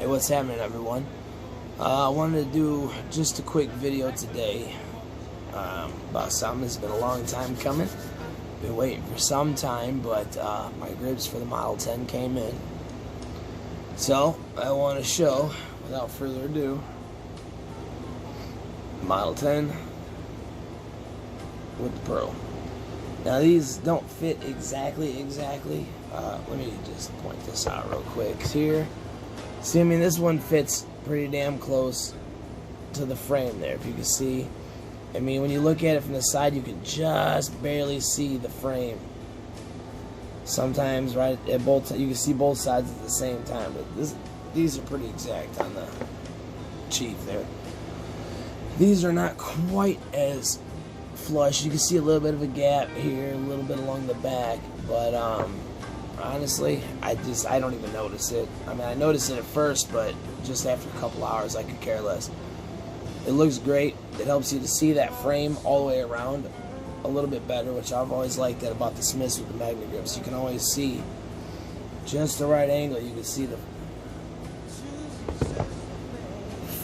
Hey, what's happening, everyone? I wanted to do just a quick video today about something that's been a long time coming. Been waiting for some time, but my grips for the Model 10 came in. So I want to show, without further ado, Model 10 with the Pearl. Now these don't fit exactly. Let me just point this out real quick here. See, I mean, this one fits pretty damn close to the frame there, if you can see. I mean, when you look at it from the side, you can just barely see the frame. Sometimes, right at both, you can see both sides at the same time, but these are pretty exact on the Chief there. These are not quite as flush. You can see a little bit of a gap here, a little bit along the back, but honestly, I don't even notice it. I mean, I noticed it at first, but just after a couple hours, I could care less. It looks great. It helps you to see that frame all the way around a little bit better, which I've always liked that about the Smiths with the magnet grips. You can always see just the right angle. You can see the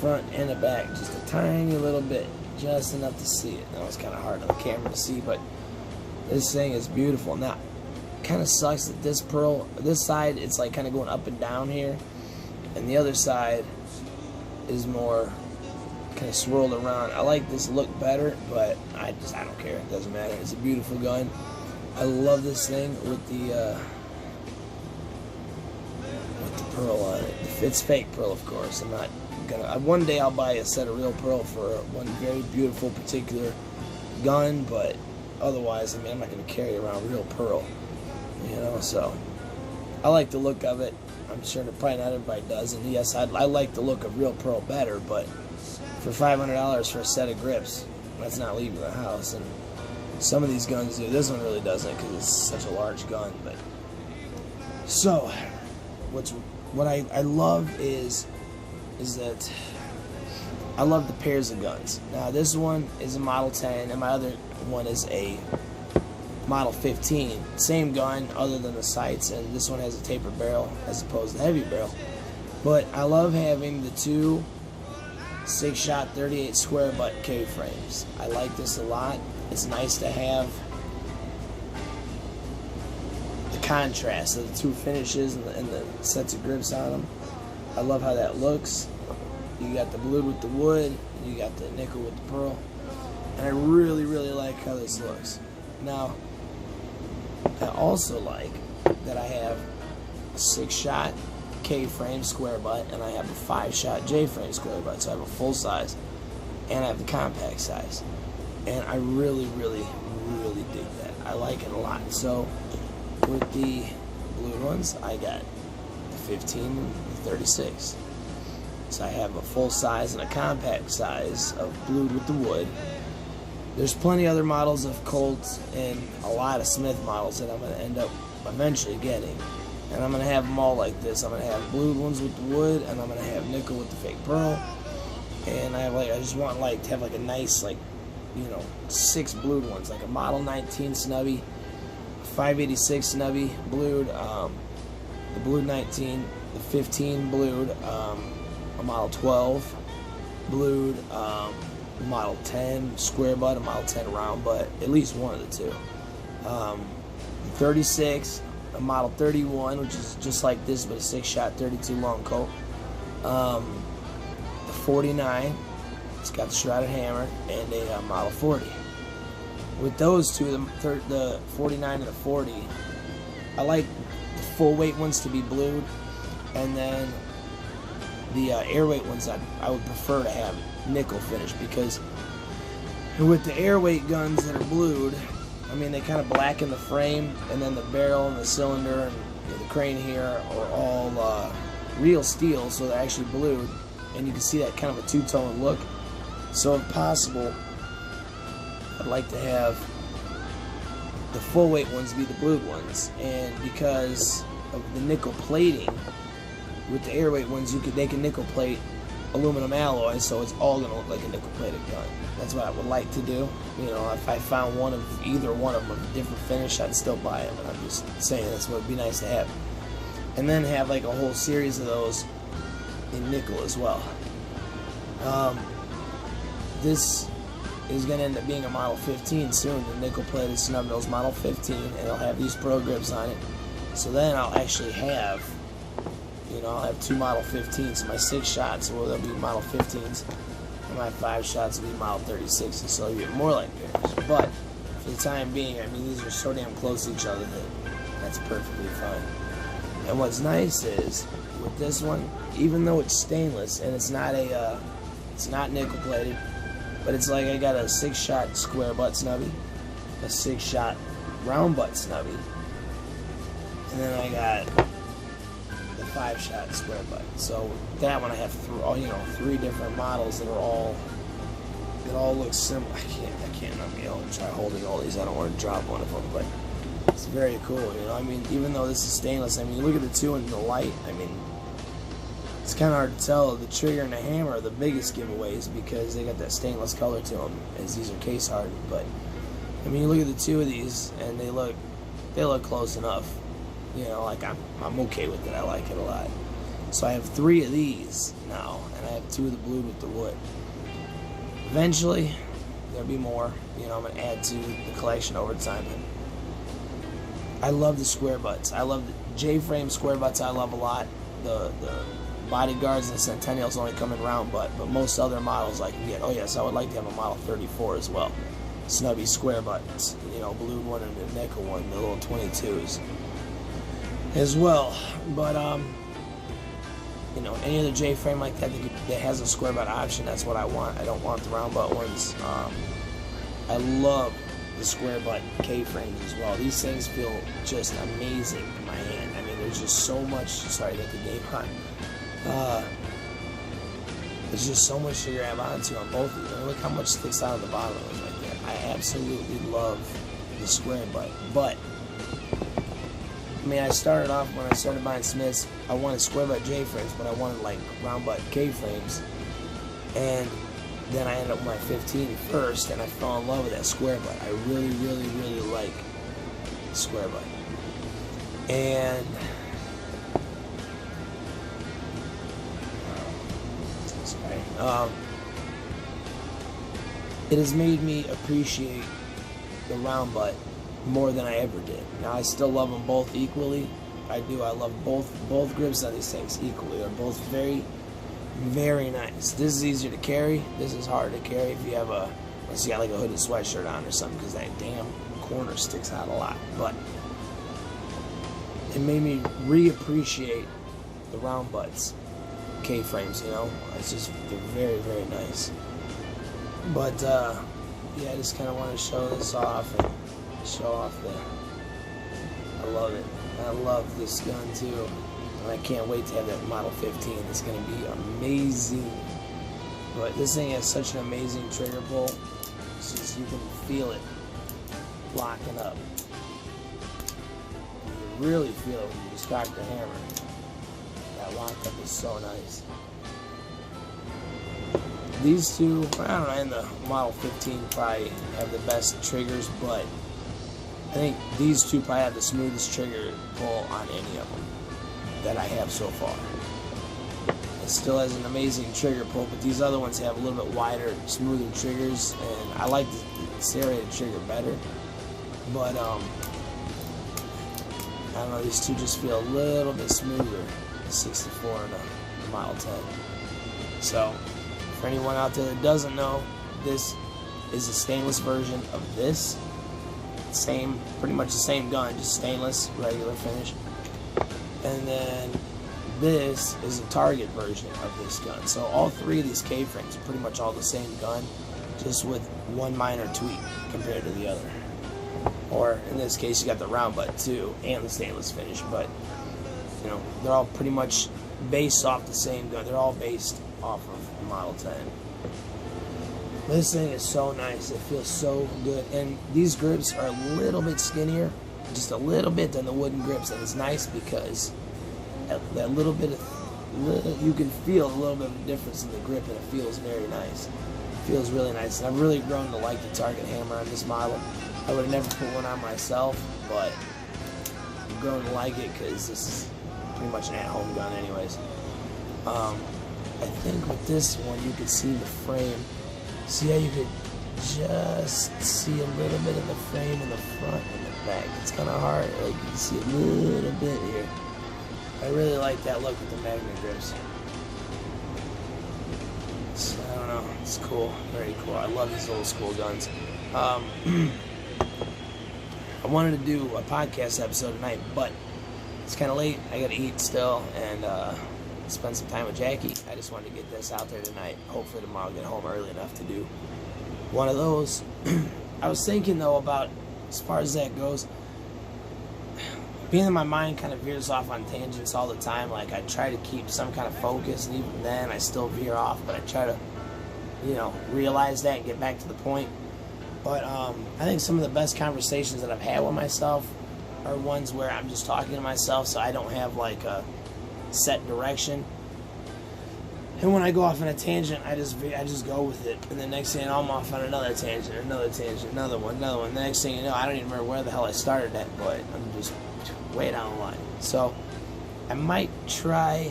front and the back just a tiny little bit, just enough to see it. Now it's kind of hard on the camera to see, but this thing is beautiful. Now, kind of sucks that this Pearl, this side, it's like kind of going up and down here, and the other side is more kind of swirled around. I like this look better, but I don't care. It doesn't matter. It's a beautiful gun. I love this thing with the Pearl on it. It's fake Pearl, of course. I'm not gonna. One day I'll buy a set of real Pearl for one very beautiful particular gun, but otherwise, I mean, I'm not gonna carry around real Pearl. You know, so I like the look of it. I'm sure that probably not everybody does, and yes, I like the look of real Pearl better, but for $500 for a set of grips, that's not leaving the house. And some of these guns do. This one really doesn't because it's such a large gun. But so, what I love is that I love the pairs of guns. Now this one is a Model 10, and my other one is a Model 15. Same gun other than the sights, and this one has a tapered barrel as opposed to heavy barrel. But I love having the two 6-shot 38 square butt K-frames. I like this a lot. It's nice to have the contrast of the two finishes and the sets of grips on them. I love how that looks. You got the blue with the wood, and you got the nickel with the pearl, and I really like how this looks. Now, I also like that I have a 6-shot K-frame square butt, and I have a 5-shot J-frame square butt, so I have a full size, and I have the compact size, and I really dig that. I like it a lot. So with the blue ones, I got the 15 and the 36. So I have a full size and a compact size of blued with the wood. There's plenty other models of Colts and a lot of Smith models that I'm going to end up eventually getting. And I'm going to have them all like this. I'm going to have blued ones with the wood, and I'm going to have nickel with the fake pearl. And I just want to have like a nice, like, you know, 6 blued ones, like a Model 19 snubby, 586 snubby blued, the blued 19, the 15 blued, a Model 12 blued, Model 10 square butt, a Model 10 round butt, at least one of the two. The 36, a Model 31, which is just like this, but a 6-shot 32 long coat. The 49, it's got the shrouded hammer, and a Model 40. With those two, the 49 and the 40, I like the full weight ones to be blued, and then the airweight ones I would prefer to have nickel finish, because with the airweight guns that are blued, I mean, they kind of blacken the frame, and then the barrel and the cylinder and the crane here are all real steel, so they're actually blued, and you can see that kind of a two-tone look. So if possible, I'd like to have the full weight ones be the blued ones, and because of the nickel plating with the airweight ones, they can nickel plate aluminum alloy, so it's all going to look like a nickel plated gun. That's what I would like to do. You know, if I found either one of them with a different finish, I'd still buy it, but I'm just saying that's what would be nice to have. And then have like a whole series of those in nickel as well. This is going to end up being a Model 15 soon, the nickel-plated snub nose Model 15, and it'll have these pro grips on it. So then I'll actually have, you know, I'll have 2 Model 15s. My 6 shots, well, they'll be Model 15s, and my 5 shots will be Model 36s, so it'll get more like theirs. But for the time being, I mean, these are so damn close to each other that that's perfectly fine. And what's nice is, with this one, even though it's stainless, and it's not nickel-plated, but it's like I got a 6-shot square butt snubby, a 6-shot round butt snubby, and then I got the 5-shot square butt. So that one I have 3 different models that are all look similar. I can't try holding all these. I don't want to drop one of them, but it's very cool. You know, I mean, even though this is stainless, I mean, look at the two in the light. I mean, it's kind of hard to tell. The trigger and the hammer are the biggest giveaways because they got that stainless color to them, as these are case hardened. But I mean, you look at the two of these, and they look close enough. You know, like I'm okay with it. I like it a lot. So I have 3 of these now, and I have 2 of the blue with the wood. Eventually, there'll be more. You know, I'm gonna add to the collection over time. I love the square butts. I love the J-frame square butts. I love a lot. The bodyguards and Centennials only come in round butt, but most other models I can get. Oh yes, I would like to have a Model 34 as well. Snubby square butts, you know, blue one and the nickel one, the little 22s as well. But you know, any other J-frame like that that has a square butt option, that's what I want. I don't want the round butt ones. I love the square butt K-frames as well. These things feel just amazing in my hand. I mean, there's just so much. Sorry, that the game on. There's just so much to grab onto on both of them. Look how much sticks out of the bottom of them right there. I absolutely love the square butt. But I mean, I started off when I started buying Smiths. I wanted square butt J-frames, but I wanted like round butt K-frames, and then I ended up with my 15 first, and I fell in love with that square butt. I really, really, really like square butt. And it has made me appreciate the round butt more than I ever did. Now, I still love them both equally. I do. I love both grips on these things equally. They're both very, very nice. This is easier to carry. This is harder to carry if you have unless you got like a hooded sweatshirt on or something, because that damn corner sticks out a lot. But it made me reappreciate the round butts, K-frames. You know, it's just they're very, very nice. But yeah, I just kind of want to show this off and show off I love it. I love this gun too. And I can't wait to have that Model 15. It's going to be amazing. But this thing has such an amazing trigger pull. It's just, you can feel it locking up. You really feel it when you just cock the hammer. That lockup is so nice. These two, I don't know, and the Model 15 probably have the best triggers, but I think these two probably have the smoothest trigger pull on any of them that I have so far. It still has an amazing trigger pull, but these other ones have a little bit wider, smoother triggers, and I like the serrated trigger better. But I don't know, these two just feel a little bit smoother, the 64 and the Model 10. So, for anyone out there that doesn't know, this is a stainless version of this. Pretty much the same gun, just stainless, regular finish. And then this is a Target version of this gun. So all 3 of these K-frames are pretty much all the same gun, just with one minor tweak compared to the other. Or in this case, you got the round butt too, and the stainless finish. But you know, they're all pretty much based off the same gun. They're all based off of the Model 10. This thing is so nice. It feels so good. And these grips are a little bit skinnier, just a little bit, than the wooden grips. And it's nice because that little bit of, you can feel a little bit of a difference in the grip, and it feels very nice. It feels really nice. And I've really grown to like the Target hammer on this model. I would have never put one on myself, but I've grown to like it because this is pretty much an at-home gun anyways. I think with this one you could see the frame. See how you could just see a little bit of the frame in the front and the back. It's kind of hard, like you can see a little bit here. I really like that look with the magnet grips. So, I don't know, it's cool, very cool. I love these old school guns. I wanted to do a podcast episode tonight, but it's kind of late. I gotta eat still and spend some time with Jackie. I just wanted to get this out there tonight. Hopefully tomorrow I'll get home early enough to do one of those. I was thinking though about, as far as that goes, being that my mind kind of veers off on tangents all the time, like I try to keep some kind of focus, and even then I still veer off, but I try to, you know, realize that and get back to the point. But I think some of the best conversations that I've had with myself are ones where I'm just talking to myself, so I don't have like a set direction. And when I go off on a tangent, I just go with it. And the next thing you know, I'm off on another tangent, another one. The next thing you know, I don't even remember where the hell I started at, but I'm just way down the line. So I might try,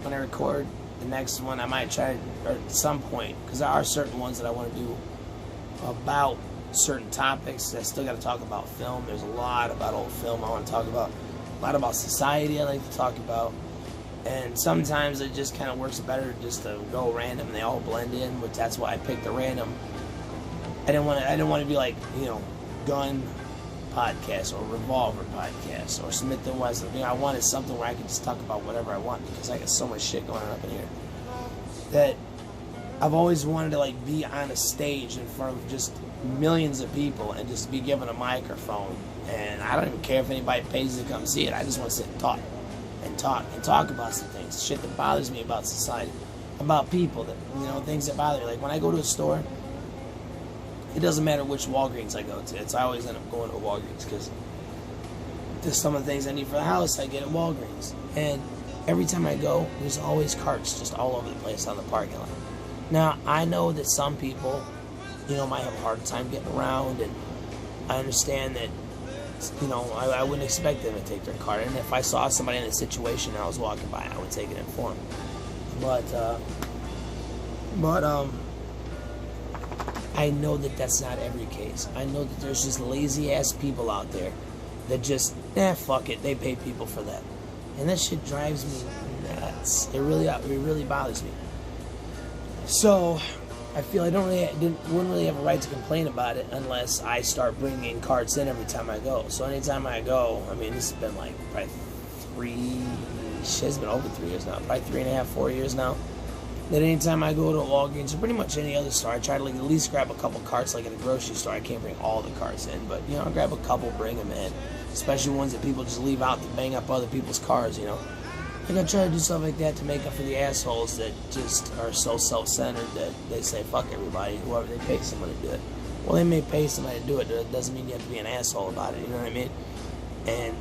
when I record the next one, I might try, or at some point, because there are certain ones that I want to do about certain topics. I still got to talk about film. There's a lot about old film I want to talk about. A lot about society I like to talk about. And sometimes it just kind of works better just to go random. They all blend in, which that's why I picked the random. I didn't want to be like, you know, gun podcast or revolver podcast or Smith and Wesson. You know, I wanted something where I could just talk about whatever I want, because I got so much shit going on up in here that I've always wanted to like be on a stage in front of just millions of people and just be given a microphone. And I don't even care if anybody pays to come see it. I just want to sit and talk. And talk about some things, shit that bothers me about society, about people, that, you know, things that bother me. Like when I go to a store, it doesn't matter which Walgreens I go to. I always end up going to a Walgreens, because there's some of the things I need for the house I get at Walgreens. And every time I go, there's always carts just all over the place on the parking lot. Now, I know that some people, you know, might have a hard time getting around, and I understand that, you know, I wouldn't expect them to take their cart. And if I saw somebody in a situation and I was walking by, I would take it in for them. But I know that that's not every case. I know that there's just lazy-ass people out there that just, fuck it, they pay people for that. And that shit drives me nuts. It really bothers me. So I feel I wouldn't really have a right to complain about it unless I start bringing carts in every time I go. So anytime I go, I mean, this has been like probably it's been over 3 years now, probably 3.5, 4 years now, that anytime I go to a Walgreens or pretty much any other store, I try to like at least grab a couple carts. Like at a grocery store, I can't bring all the carts in, but you know, I'll grab a couple, bring them in, especially ones that people just leave out to bang up other people's cars, you know. Like I try to do stuff like that to make up for the assholes that just are so self-centered that they say, fuck everybody, whoever they pay somebody to do it. Well, they may pay somebody to do it, but it doesn't mean you have to be an asshole about it, you know what I mean? And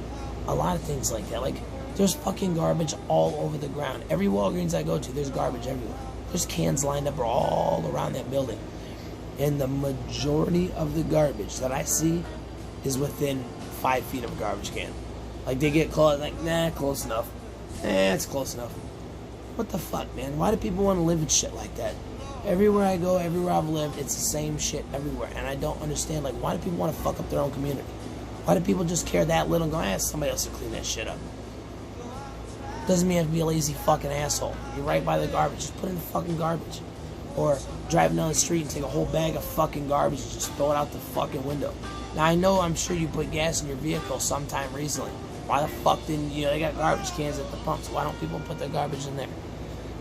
a lot of things like that. Like, there's fucking garbage all over the ground. Every Walgreens I go to, there's garbage everywhere. There's cans lined up all around that building. And the majority of the garbage that I see is within 5 feet of a garbage can. Like, they get close, like, nah, close enough. It's close enough. What the fuck, man? Why do people want to live in shit like that? Everywhere I go, everywhere I've lived, it's the same shit everywhere. And I don't understand, like, why do people want to fuck up their own community? Why do people just care that little and go, ask somebody else to clean that shit up? Doesn't mean you have to be a lazy fucking asshole. You're right by the garbage, just put it in the fucking garbage. Or driving down the street and take a whole bag of fucking garbage and just throw it out the fucking window. Now, I know, I'm sure you put gas in your vehicle sometime recently. Why the fuck didn't you know, they got garbage cans at the pumps. Why don't people put their garbage in there?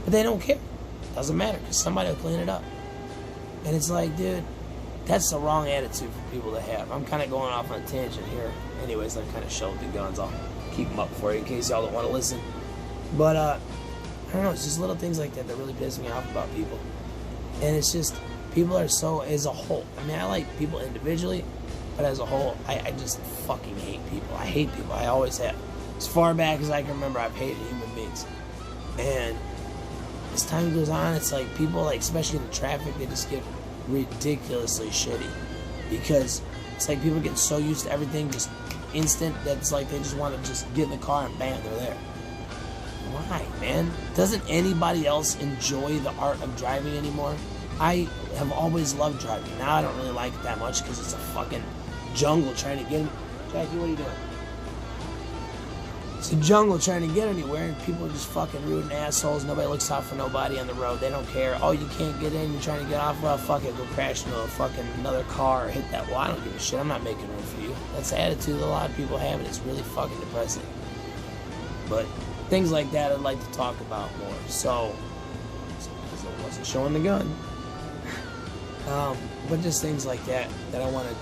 But they don't care. Doesn't matter, because somebody will clean it up. And it's like, dude, that's the wrong attitude for people to have. I'm kind of going off on a tangent here. Anyways, I've kind of showed the guns. I'll keep them up for you in case y'all don't want to listen. But, I don't know, it's just little things like that that really piss me off about people. And it's just, people are so, as a whole. I mean, I like people individually, but as a whole, I just fucking hate people. I hate people. I always have. As far back as I can remember, I've hated human beings. And as time goes on, it's like people, like, especially in the traffic, they just get ridiculously shitty. Because it's like people get so used to everything just instant that it's like they just want to just get in the car and bam, they're there. why, man? Doesn't anybody else enjoy the art of driving anymore? I have always loved driving. Now I don't really like it that much because it's a fucking jungle trying to get... Jackie, what are you doing? It's a jungle trying to get anywhere, and people are just fucking rude and assholes. Nobody looks out for nobody on the road. They don't care. Oh, you can't get in. You're trying to get off. Well, fuck it. Go crash into a fucking another car or hit that wall. I don't give a shit. I'm not making room for you. That's the attitude that a lot of people have, and it's really fucking depressing. But things like that I'd like to talk about more. So, because I wasn't showing the gun. But just things like that I want to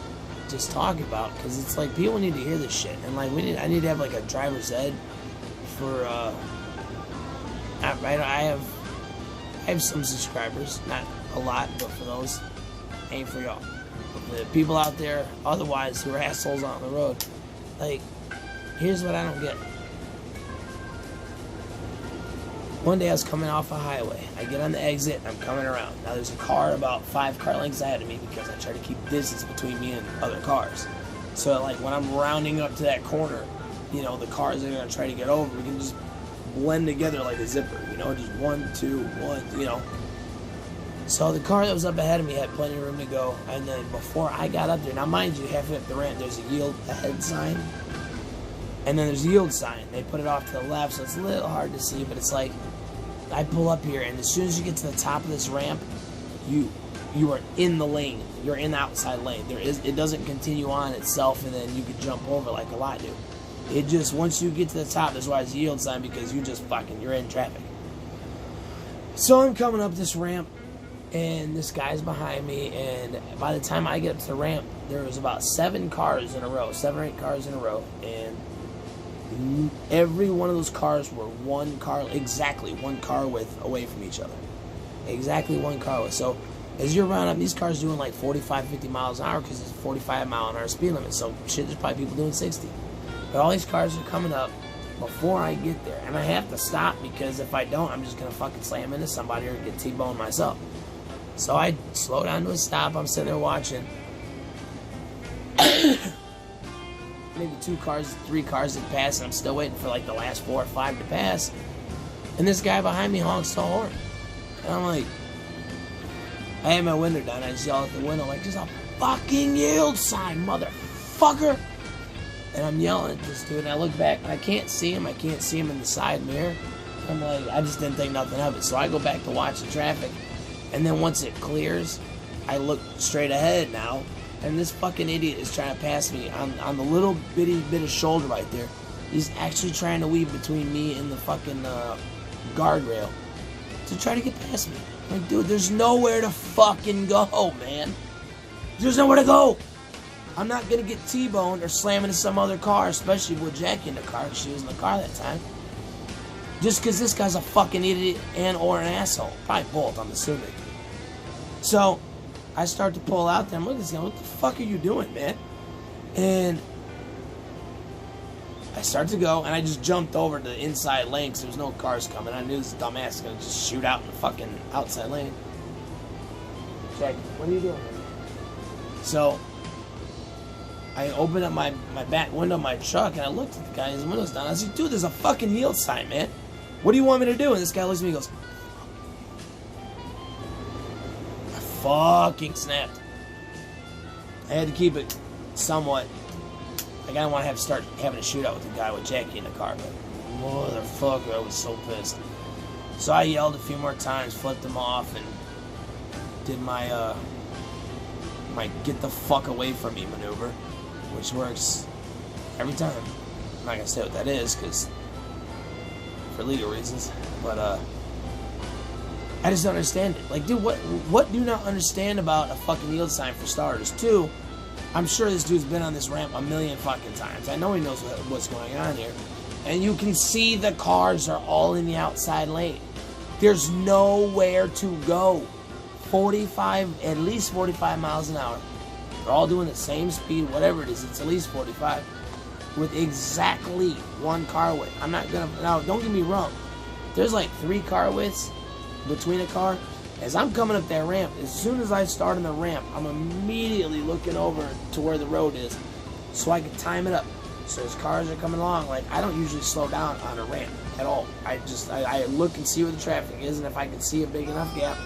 just talk about, because it's like people need to hear this shit, and like I need to have like a driver's ed for I have some subscribers, not a lot, but for those, ain't for y'all. The people out there otherwise who are assholes on the road, like, here's what I don't get. One day I was coming off a highway. I get on the exit, I'm coming around. Now there's a car about 5 car lengths ahead of me because I try to keep distance between me and other cars. So like when I'm rounding up to that corner, you know, the cars that are going to try to get over, we can just blend together like a zipper, you know, just 1, 2, 1, you know. So the car that was up ahead of me had plenty of room to go, and then before I got up there, now mind you, halfway up the ramp, there's a yield ahead sign, and then there's a yield sign. They put it off to the left, so it's a little hard to see, but it's like, I pull up here, and as soon as you get to the top of this ramp, you are in the lane. You're in the outside lane. It doesn't continue on itself, and then you can jump over like a lot do. It just, once you get to the top, that's why it's a yield sign, because you're in traffic. So I'm coming up this ramp, and this guy's behind me, and by the time I get up to the ramp, there was about 7 cars in a row, 7 or 8 cars in a row, and every one of those cars were exactly one car width away from each other. Exactly one car width. So as you're rounding up, these cars doing like 45, 50 miles an hour because it's a 45 mile an hour speed limit. So shit, there's probably people doing 60. But all these cars are coming up before I get there. And I have to stop, because if I don't, I'm just going to fucking slam into somebody or get T-boned myself. So I slow down to a stop. I'm sitting there watching. Maybe 2 cars, 3 cars that pass, and I'm still waiting for like the last 4 or 5 to pass. And this guy behind me honks the horn. And I'm like, I had my window down. I just yell at the window like, there's a fucking yield sign, motherfucker. And I'm yelling at this dude, and I look back, and I can't see him. I can't see him in the side mirror. I'm like, I just didn't think nothing of it. So I go back to watch the traffic. And then once it clears, I look straight ahead now. And this fucking idiot is trying to pass me on the little bitty bit of shoulder right there. He's actually trying to weave between me and the fucking guardrail to try to get past me. I'm like, dude, there's nowhere to fucking go, man. There's nowhere to go. I'm not going to get T-boned or slam into some other car, especially with Jackie in the car, because she was in the car that time. Just because this guy's a fucking idiot or an asshole. Probably both, I'm assuming. So I start to pull out there. I'm looking at this guy. What the fuck are you doing, man? And I start to go, and I just jumped over to the inside lane because there was no cars coming. I knew this dumbass was going to just shoot out in the fucking outside lane. Jack, what are you doing, man? So I opened up my back window of my truck, and I looked at the guy, his window's down. I was like, dude, there's a fucking yield sign, man. What do you want me to do? And this guy looks at me and goes, I fucking snapped. I had to keep it somewhat. Like, I didn't want to start having a shootout with the guy with Jackie in the car, but motherfucker, I was so pissed. So I yelled a few more times, flipped him off, and did my get the fuck away from me maneuver, which works every time. I'm not gonna say what that is, because for legal reasons, but I just don't understand it. Like, dude, what do you not understand about a fucking yield sign, for starters? 2, I'm sure this dude's been on this ramp a million fucking times. I know he knows what's going on here. And you can see the cars are all in the outside lane. There's nowhere to go. At least 45 miles an hour. They're all doing the same speed, whatever it is. It's at least 45. With exactly one car width. I'm not gonna, now don't get me wrong. There's like 3 car widths between a car. As I'm coming up that ramp, as soon as I start on the ramp, I'm immediately looking over to where the road is so I can time it up. So as cars are coming along, like, I don't usually slow down on a ramp. at all. I look and see where the traffic is, and if I can see a big enough gap,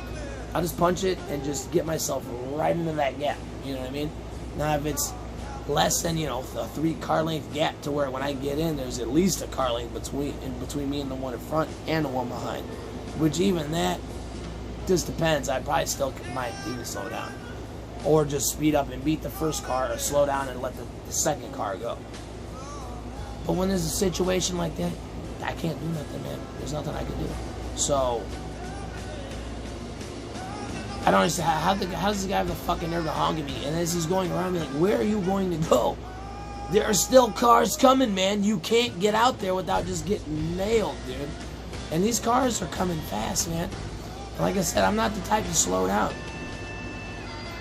I'll just punch it and just get myself right into that gap. You know what I mean? Now, if it's less than, you know, a 3 car length gap to where when I get in, there's at least a car length between me and the one in front and the one behind, which even that just depends. I probably still might even slow down, or just speed up and beat the first car, or slow down and let the second car go. But when there's a situation like that, I can't do nothing, man. There's nothing I can do. So I don't understand how does the guy have the fucking nerve to honk at me, and as he's going around me like, where are you going to go? There are still cars coming, man. You can't get out there without just getting nailed, dude. And these cars are coming fast, man. And like I said, I'm not the type to slow down.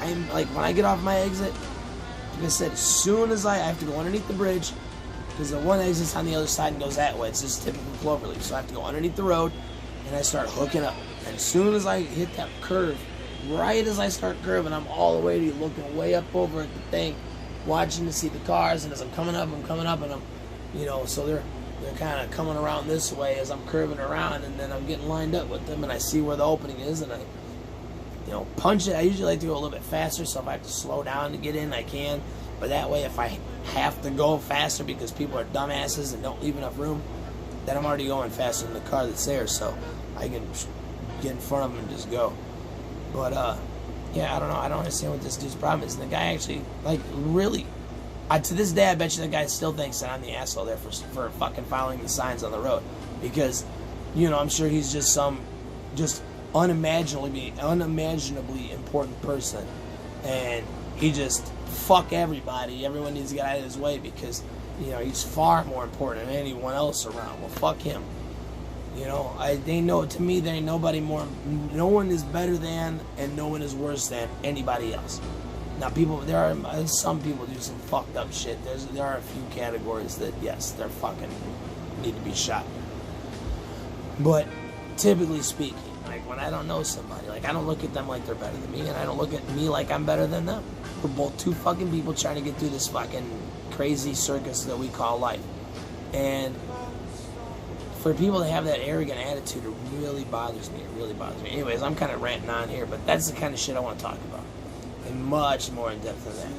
I'm like, when I get off my exit, like I said, as soon as I have to go underneath the bridge, because the one exit's on the other side and goes that way. It's just typical cloverleaf. So I have to go underneath the road, and I start hooking up. And as soon as I hit that curve, right as I start curving, I'm all the way looking way up over at the thing, watching to see the cars. And as I'm coming up, and I'm, you know, so they're kind of coming around this way as I'm curving around, and then I'm getting lined up with them, and I see where the opening is, and I, you know, punch it. I usually like to go a little bit faster, so if I have to slow down to get in, I can. But that way, if I have to go faster because people are dumbasses and don't leave enough room, then I'm already going faster than the car that's there, so I can get in front of them and just go. But, yeah, I don't know. I don't understand what this dude's problem is. And the guy actually, like, really, to this day, I bet you the guy still thinks that I'm the asshole there for fucking following the signs on the road. Because, you know, I'm sure he's just some unimaginably important person. And he just, fuck everybody. Everyone needs to get out of his way because, you know, he's far more important than anyone else around. Well, fuck him. You know, to me, there ain't nobody more, no one is better than, and no one is worse than anybody else. Now, there are some people do some fucked up shit. There are a few categories that, yes, they're fucking need to be shot. But, typically speaking, like, when I don't know somebody, like, I don't look at them like they're better than me, and I don't look at me like I'm better than them. We're both two fucking people trying to get through this fucking crazy circus that we call life. And for people to have that arrogant attitude, it really bothers me. It really bothers me. Anyways, I'm kind of ranting on here, but that's the kind of shit I want to talk about. And much more in depth than that.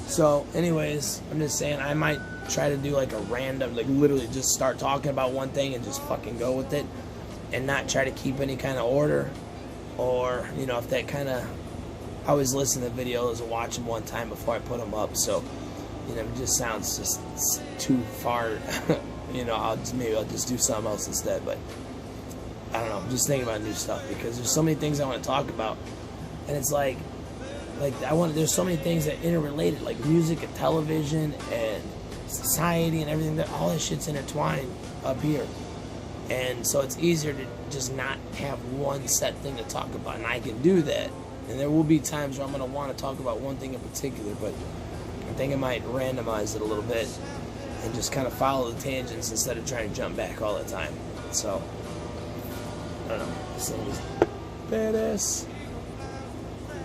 So, anyways, I'm just saying I might try to do like a random, like literally just start talking about one thing and just fucking go with it. And not try to keep any kind of order. Or, you know, if that kind of, I always listen to videos and watch them one time before I put them up. So, you know, it just sounds just too far. You know, maybe I'll just do something else instead. But I don't know. I'm just thinking about new stuff because there's so many things I want to talk about, and it's like there's so many things that interrelated, like music and television and society and everything. That all this shit's intertwined up here, and so it's easier to just not have one set thing to talk about, and I can do that. And there will be times where I'm going to want to talk about one thing in particular, but I think I might randomize it a little bit and just kind of follow the tangents instead of trying to jump back all the time. So, I don't know. This thing is badass.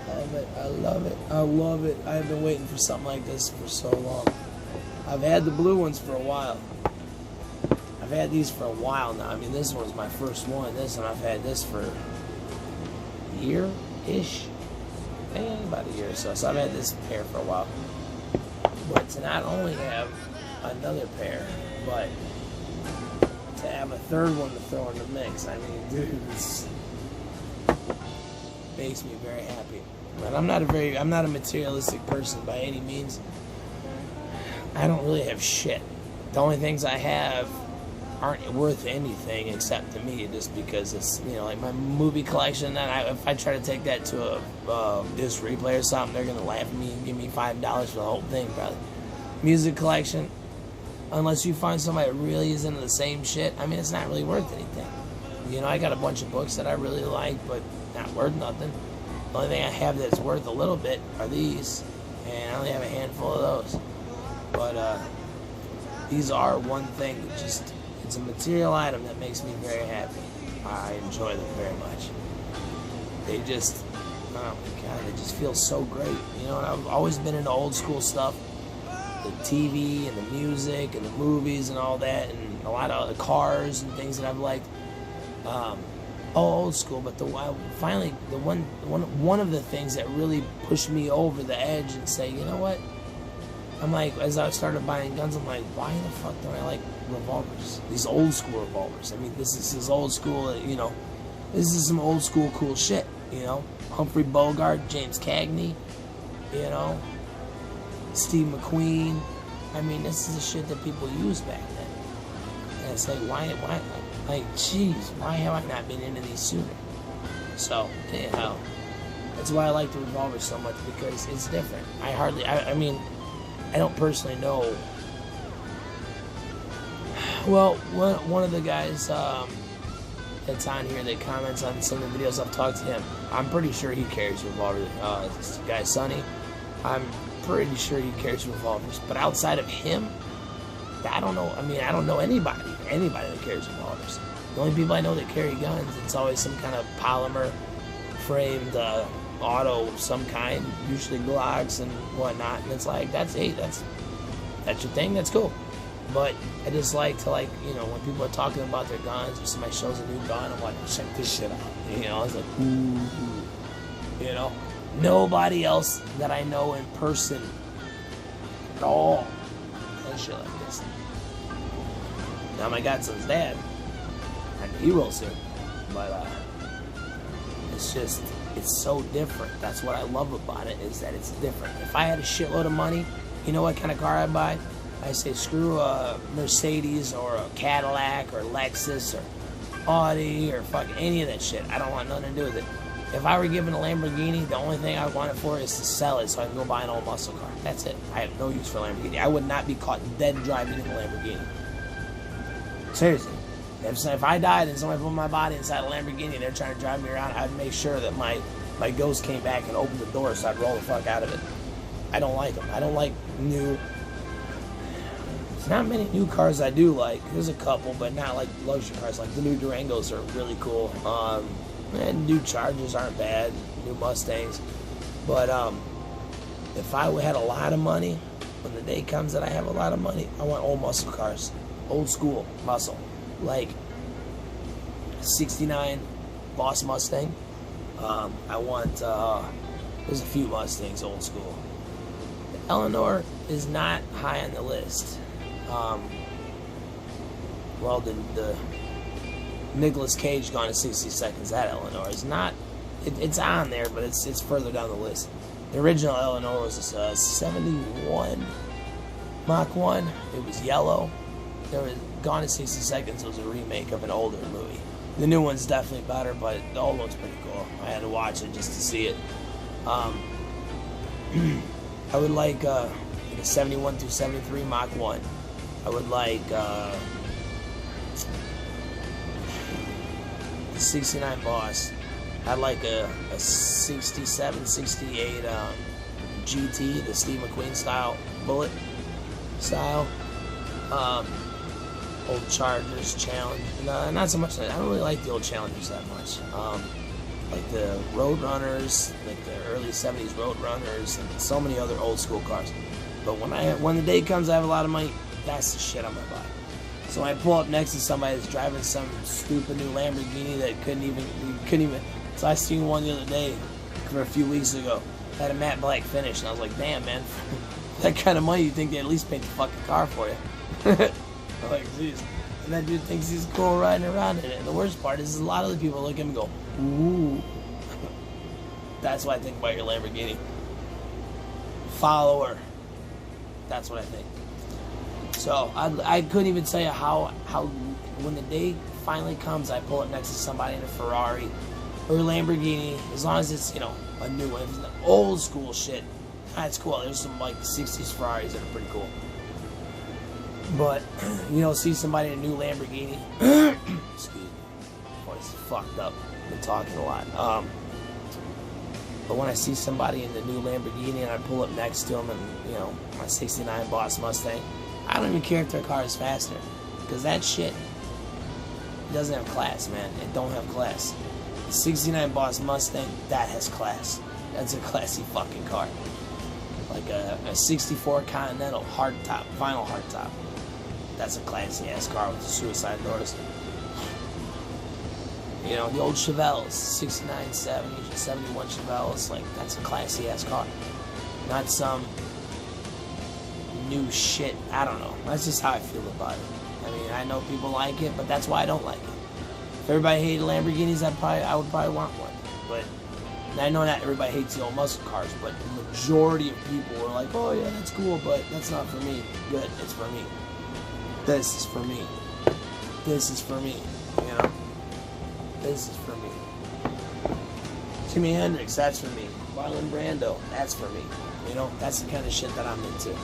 I love it. I love it. I've been waiting for something like this for so long. I've had the blue ones for a while. I've had these for a while now. I mean, this one's my first one. This one, I've had this for a year-ish. About a year or so. So I've had this pair for a while. But to not only have another pair, but to have a third one to throw in the mix. I mean, dude, this makes me very happy. But I'm not a materialistic person by any means. I don't really have shit. The only things I have aren't worth anything except to me, just because it's, you know, like my movie collection. That if I try to take that to a disc replay or something, they're gonna laugh at me and give me $5 for the whole thing, probably. Music collection, unless you find somebody that really is into the same shit, I mean, it's not really worth anything. You know, I got a bunch of books that I really like, but not worth nothing. The only thing I have that's worth a little bit are these, and I only have a handful of those. But these are one thing that just, it's a material item that makes me very happy. I enjoy them very much. They just, oh my God, they just feel so great. You know, and I've always been into old school stuff. TV and the music and the movies and all that, and a lot of the cars and things that I've liked. Old school, but finally one of the things that really pushed me over the edge and say, you know what? I'm like, as I started buying guns, I'm like, why the fuck do I like revolvers? These old school revolvers. I mean, this is old school, you know. This is some old school cool shit, you know. Humphrey Bogart, James Cagney, you know. Steve McQueen. I mean, this is the shit that people used back then. And it's like, why, like, jeez, why have I not been into these sooner? So, anyhow, that's why I like the revolver so much, because it's different. I mean, I don't personally know. Well, one of the guys that's on here that comments on some of the videos, I've talked to him. I'm pretty sure he carries revolvers. This guy, Sonny, I'm pretty sure he carries revolvers. But outside of him, I don't know. I mean, I don't know anybody that carries revolvers. The only people I know that carry guns, it's always some kind of polymer framed auto of some kind, usually Glocks and whatnot. And it's like, that's your thing. That's cool. But I just like to, like, you know, when people are talking about their guns or somebody shows a new gun, I'm like, check this shit out. You know, I was like, ooh. You know, nobody else that I know in person at all does shit like this. Now my godson's dad, and he will soon, but it's just, it's so different. That's what I love about it, is that it's different. If I had a shitload of money, you know what kind of car I'd buy? I say screw a Mercedes or a Cadillac or Lexus or Audi or fuck any of that shit. I don't want nothing to do with it. If I were given a Lamborghini, the only thing I want it for is to sell it so I can go buy an old muscle car. That's it. I have no use for a Lamborghini. I would not be caught dead driving in a Lamborghini. Seriously. If I died and somebody put my body inside a Lamborghini and they're trying to drive me around, I'd make sure that my ghost came back and opened the door so I'd roll the fuck out of it. I don't like them. I don't like new... There's not many new cars I do like. There's a couple, but not like luxury cars. Like the new Durangos are really cool. And new Chargers aren't bad. New Mustangs. But if I had a lot of money, when the day comes that I have a lot of money, I want old muscle cars. Old school muscle. Like 69 Boss Mustang. I want, there's a few Mustangs old school. The Eleanor is not high on the list. Well, the Nicolas Cage Gone in 60 Seconds, that Eleanor is not, it's on there, but it's further down the list. The original Eleanor was a 71 Mach 1. It was yellow. There was Gone in 60 Seconds was a remake of an older movie. The new one's definitely better, but the old one's pretty cool. I had to watch it just to see it. I would like a 71 through 73 Mach 1. I would like the 69 Boss. I'd like a 67, 68 GT, the Steve McQueen style, bullet style. Old Chargers, Challenge. Not so much. I don't really like the old Challengers that much. Like the Road Runners, like the early 70s Road Runners, and so many other old school cars. But when the day comes I have a lot of money, that's the shit I'm gonna buy. So I pull up next to somebody that's driving some stupid new Lamborghini that couldn't even. So I seen one the other day, for a few weeks ago, had a matte black finish, and I was like, damn man, for that kind of money, you think they at least paint the fucking car for you? I'm like, jeez. And that dude thinks he's cool riding around in it. And the worst part is a lot of the people look at him and go, ooh. That's what I think about your Lamborghini. Follower. That's what I think. So I couldn't even tell you how when the day finally comes, I pull up next to somebody in a Ferrari or a Lamborghini, as long as it's, you know, a new one. If it's old school shit, that's cool. There's some like 60s Ferraris that are pretty cool. But, you know, see somebody in a new Lamborghini. Excuse me. Voice is fucked up. I've been talking a lot. But when I see somebody in the new Lamborghini and I pull up next to them and, you know, my 69 Boss Mustang, I don't even care if their car is faster. Because that shit doesn't have class, man. It don't have class. The 69 Boss Mustang, that has class. That's a classy fucking car. Like a 64 Continental hardtop, vinyl hardtop. That's a classy ass car with the suicide doors. You know, the old Chevelles, 69, 70, 71 Chevelles, like, that's a classy ass car. Not some new shit, I don't know. That's just how I feel about it. I mean, I know people like it, but that's why I don't like it. If everybody hated Lamborghinis, I would probably want one. But and I know not everybody hates the old muscle cars, but the majority of people were like, oh yeah, that's cool, but that's not for me. Good, it's for me. This is for me. This is for me, you know? This is for me. Jimi Hendrix, that's for me. Marlon Brando, that's for me. You know, that's the kind of shit that I'm into.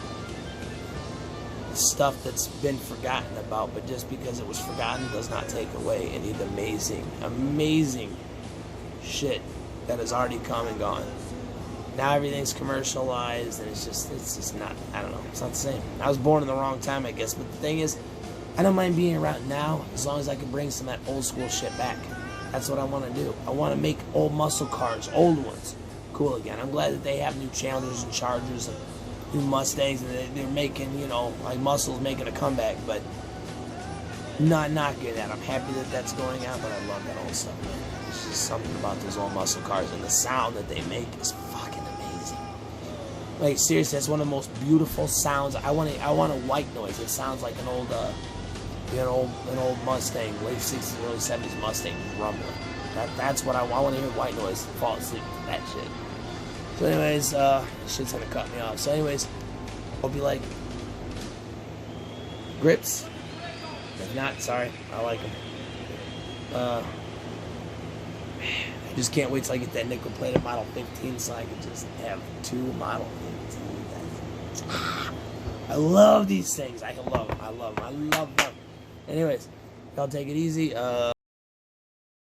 Stuff that's been forgotten about, but just because it was forgotten does not take away any of the amazing, amazing shit that has already come and gone. Now everything's commercialized, and it's just not, I don't know, it's not the same. I was born in the wrong time, I guess, but the thing is, I don't mind being around now as long as I can bring some of that old school shit back. That's what I want to do. I want to make old muscle cars, old ones, cool again. I'm glad that they have new Challengers and Chargers and new Mustangs, and they're making, you know, like muscles making a comeback, but not good at. I'm happy that that's going on, but I love that old stuff, man. There's just something about those old muscle cars, and the sound that they make is fucking amazing. Like, seriously, that's one of the most beautiful sounds. I want a white noise. It sounds like an old, an old Mustang, late 60s, early 70s Mustang rumbling. That's what I want. I want to hear white noise. Fall asleep to that shit. So anyways, shit's gonna cut me off. So anyways, hope you like grips. If not, sorry, I like them. I just can't wait till I get that nickel-plated Model 15 so I can just have two Model 15s. I love these things. I love them. I love them. I love them. Anyways, y'all take it easy.